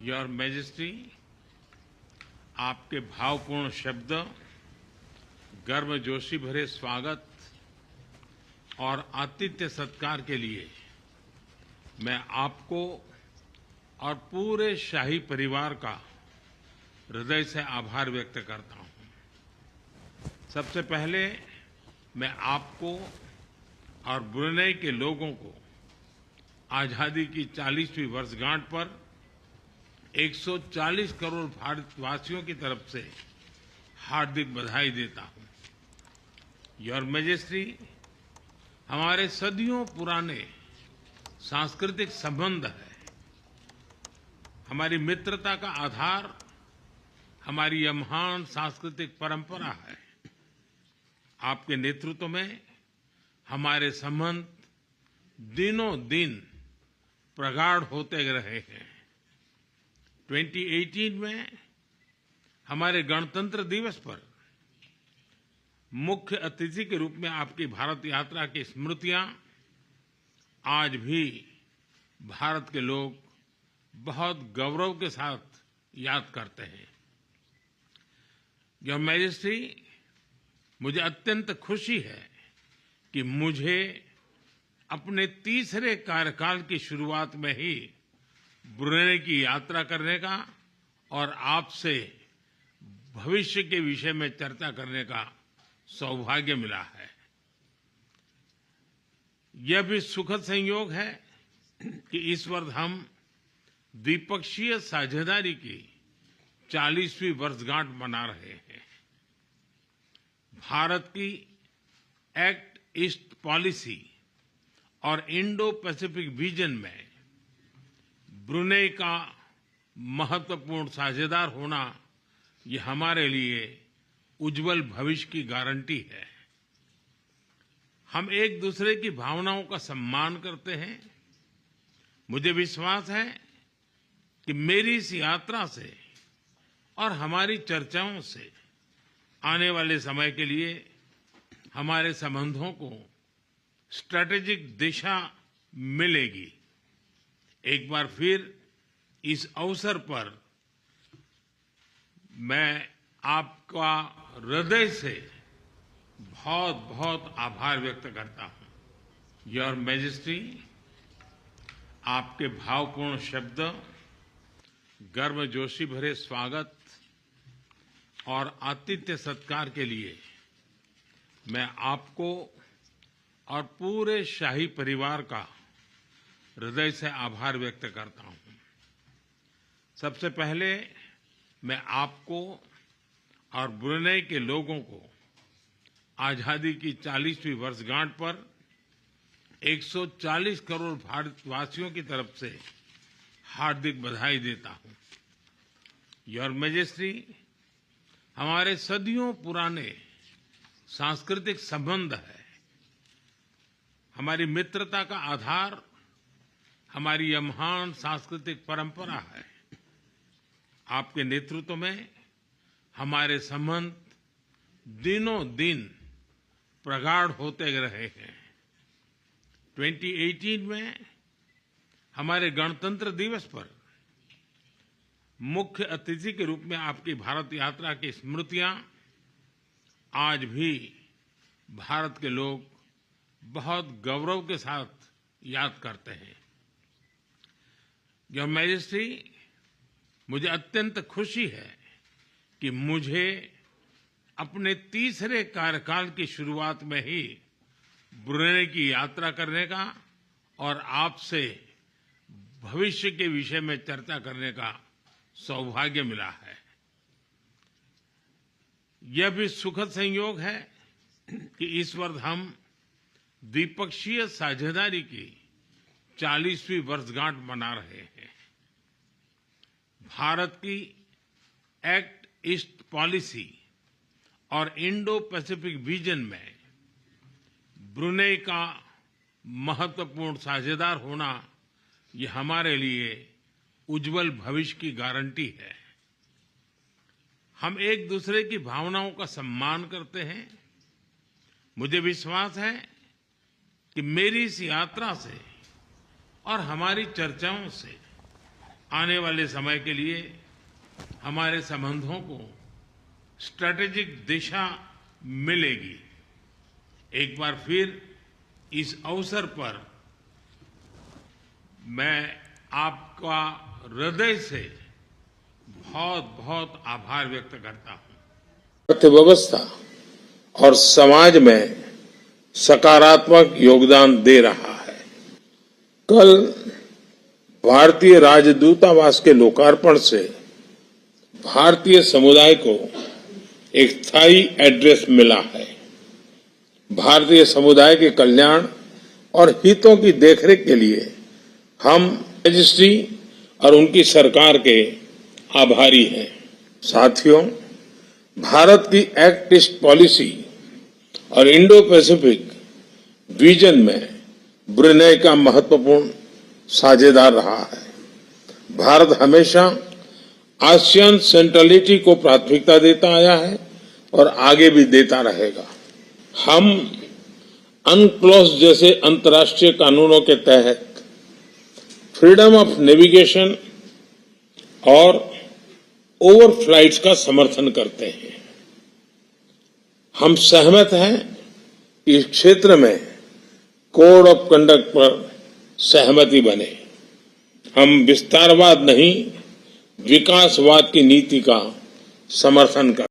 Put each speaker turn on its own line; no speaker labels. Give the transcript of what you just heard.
Your majesty, आपके भावपूर्ण शब्द, गर्मजोशी भरे स्वागत और आतिथ्य सत्कार के लिए मैं आपको और पूरे शाही परिवार का हृदय से आभार व्यक्त करता हूं। सबसे पहले मैं आपको और ब्रुनेई के लोगों को आजादी की 40वीं वर्षगांठ पर 140 करोड़ भारतवासियों की तरफ से हार्दिक बधाई देता हूं। योर मैजेस्टी, हमारे सदियों पुराने सांस्कृतिक संबंध है। हमारी मित्रता का आधार हमारी यह महान सांस्कृतिक परंपरा है। आपके नेतृत्व में हमारे संबंध दिनों दिन प्रगाढ़ होते रहे हैं। 2018 में हमारे गणतंत्र दिवस पर मुख्य अतिथि के रूप में आपकी भारत यात्रा की स्मृतियां आज भी भारत के लोग बहुत गौरव के साथ याद करते हैं। योर मैजेस्टी, मुझे अत्यंत खुशी है कि मुझे अपने तीसरे कार्यकाल की शुरुआत में ही ब्रुनेई की यात्रा करने का और आपसे भविष्य के विषय में चर्चा करने का सौभाग्य मिला है। यह भी सुखद संयोग है कि इस वर्ष हम द्विपक्षीय साझेदारी की 40वीं वर्षगांठ मना रहे हैं। भारत की एक्ट ईस्ट पॉलिसी और इंडो पैसिफिक विजन में ब्रुनेई का महत्वपूर्ण साझेदार होना ये हमारे लिए उज्जवल भविष्य की गारंटी है। हम एक दूसरे की भावनाओं का सम्मान करते हैं। मुझे विश्वास है कि मेरी इस यात्रा से और हमारी चर्चाओं से आने वाले समय के लिए हमारे संबंधों को स्ट्रैटेजिक दिशा मिलेगी। एक बार फिर इस अवसर पर मैं आपका हृदय से बहुत बहुत आभार व्यक्त करता हूं। योर मैजेस्टी, आपके भावपूर्ण शब्द, गर्मजोशी भरे स्वागत और आतिथ्य सत्कार के लिए मैं आपको और पूरे शाही परिवार का हृदय से आभार व्यक्त करता हूं। सबसे पहले मैं आपको और ब्रुनेई के लोगों को आजादी की 40वीं वर्षगांठ पर 140 करोड़ भारतवासियों की तरफ से हार्दिक बधाई देता हूं। योर मैजेस्टी, हमारे सदियों पुराने सांस्कृतिक संबंध है। हमारी मित्रता का आधार हमारी यह महान सांस्कृतिक परंपरा है। आपके नेतृत्व में हमारे संबंध दिनों दिन प्रगाढ़ होते रहे हैं। 2018 में हमारे गणतंत्र दिवस पर मुख्य अतिथि के रूप में आपकी भारत यात्रा की स्मृतियां आज भी भारत के लोग बहुत गौरव के साथ याद करते हैं। योर मैजेस्टी, मुझे अत्यंत खुशी है कि मुझे अपने तीसरे कार्यकाल की शुरुआत में ही ब्रुनेई की यात्रा करने का और आपसे भविष्य के विषय में चर्चा करने का सौभाग्य मिला है। यह भी सुखद संयोग है कि इस वर्ष हम द्विपक्षीय साझेदारी की 40वीं वर्षगांठ मना रहे हैं। भारत की एक्ट ईस्ट पॉलिसी और इंडो पैसिफिक विजन में ब्रुनेई का महत्वपूर्ण साझेदार होना ये हमारे लिए उज्जवल भविष्य की गारंटी है। हम एक दूसरे की भावनाओं का सम्मान करते हैं। मुझे विश्वास है कि मेरी इस यात्रा से और हमारी चर्चाओं से आने वाले समय के लिए हमारे संबंधों को स्ट्रैटेजिक दिशा मिलेगी। एक बार फिर इस अवसर पर मैं आपका हृदय से बहुत बहुत आभार व्यक्त करता हूं। अर्थव्यवस्था और समाज में सकारात्मक योगदान दे रहा है। कल भारतीय राजदूतावास के लोकार्पण से भारतीय समुदाय को एक स्थायी एड्रेस मिला है। भारतीय समुदाय के कल्याण और हितों की देखरेख के लिए हम रजिस्ट्री और उनकी सरकार के आभारी हैं। साथियों, भारत की एक्ट ईस्ट पॉलिसी और इंडो पैसिफिक विजन में ब्रुनेई का महत्वपूर्ण साझेदार रहा है। भारत हमेशा आसियान सेंट्रलिटी को प्राथमिकता देता आया है और आगे भी देता रहेगा। हम अनक्लोज जैसे अंतर्राष्ट्रीय कानूनों के तहत फ्रीडम ऑफ नेविगेशन और ओवरफ्लाइट्स का समर्थन करते हैं। हम सहमत हैं कि इस क्षेत्र में कोड ऑफ कंडक्ट पर सहमति बने। हम विस्तारवाद नहीं, विकासवाद की नीति का समर्थन करते हैं।